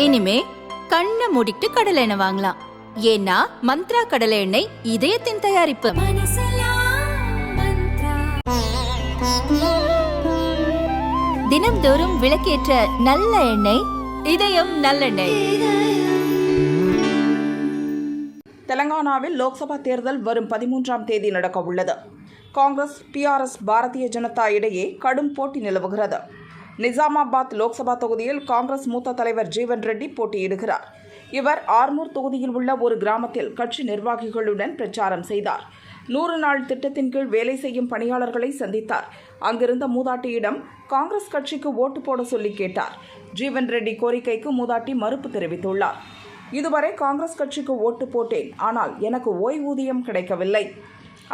இனிமே கண்ணை மூடிட்டு கடலை எண்ணெய் வாங்கலாம். ஏன்னா மந்த்ரா கடலை எண்ணெய் இதயத்தின் தயாரிப்பு. தினம்தோறும் விளக்கேற்ற நல்ல எண்ணெய் இதயம் நல்லெண்ணெய். தெலங்கானாவில் லோக்சபா தேர்தல் வரும் 13ஆம் தேதி நடக்க உள்ளது. காங்கிரஸ், PRS, பாரதிய ஜனதா இடையே கடும் போட்டி நிலவுகிறது. நிசாமாபாத் லோக்சபா தொகுதியில் காங்கிரஸ் மூத்த தலைவர் ஜீவன் ரெட்டி போட்டியிடுகிறார். இவர் ஆர்மூர் தொகுதியில் உள்ள ஒரு கிராமத்தில் கட்சி நிர்வாகிகளுடன் பிரச்சாரம் செய்தார். 100 நாள் திட்டத்தின் கீழ் வேலை செய்யும் பணியாளர்களை சந்தித்தார். அங்கிருந்த மூதாட்டியிடம் காங்கிரஸ் கட்சிக்கு ஓட்டு போட சொல்லி கேட்டார். ஜீவன் ரெட்டி கோரிக்கைக்கு மூதாட்டி மறுப்பு தெரிவித்துள்ளார். இதுவரை காங்கிரஸ் கட்சிக்கு ஓட்டு போட்டேன், ஆனால் எனக்கு ஓய்வூதியம் கிடைக்கவில்லை.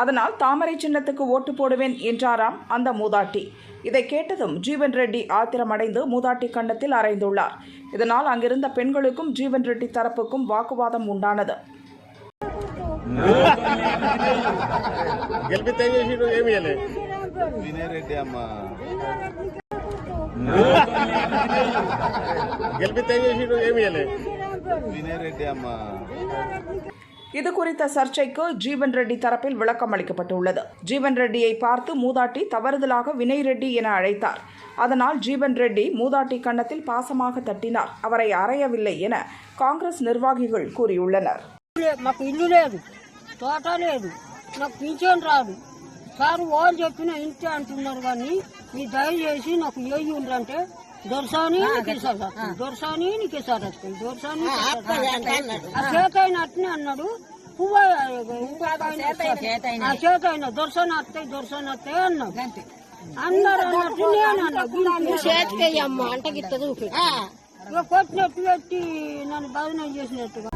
அதனால் தாமரை சின்னத்துக்கு ஓட்டு போடுவேன் என்றாராம் அந்த மூதாட்டி. இதை கேட்டதும் ஜீவன் ரெட்டி ஆத்திரமடைந்து மூதாட்டி கன்னத்தில் அறைந்துள்ளார். இதனால் அங்கிருந்த பெண்களுக்கும் ஜீவன் ரெட்டி தரப்புக்கும் வாக்குவாதம் உண்டானது. இது குறித்த சர்ச்சைக்கு ஜீவன் ரெட்டி தரப்பில் விளக்கம் அளிக்கப்பட்டுள்ளது. ஜீவன் ரெட்டியை பார்த்து மூதாட்டி தவறுதலாக வினய் ரெட்டி என அழைத்தார். அதனால் ஜீவன் ரெட்டி மூதாட்டி கன்னத்தில் பாசமாக தட்டினார். அவரை அறையவில்லை என காங்கிரஸ் நிர்வாகிகள் கூறியுள்ளனர். మాకు ఇల్లు లేదు, తోట లేదు, నాకు పింఛన్ రాదు సార్. వాళ్ళు చెప్పిన ఇంటి అంటున్నారు కానీ మీ దయచేసి నాకు ఏయి ఉందంటే దొరసాని దొరసాని నీకేసారి వస్తాయి, దొరసాని చేతైన అట్నే అన్నాడు. పువ్వు చేతైన దొరసాని వస్తాయి అన్నాడు. అందరు అన్నట్టు నేను అన్నా చేతికయ్యమ్మ అంటే కొట్టినట్టు పెట్టి నన్ను బదనం చేసినట్టుగా.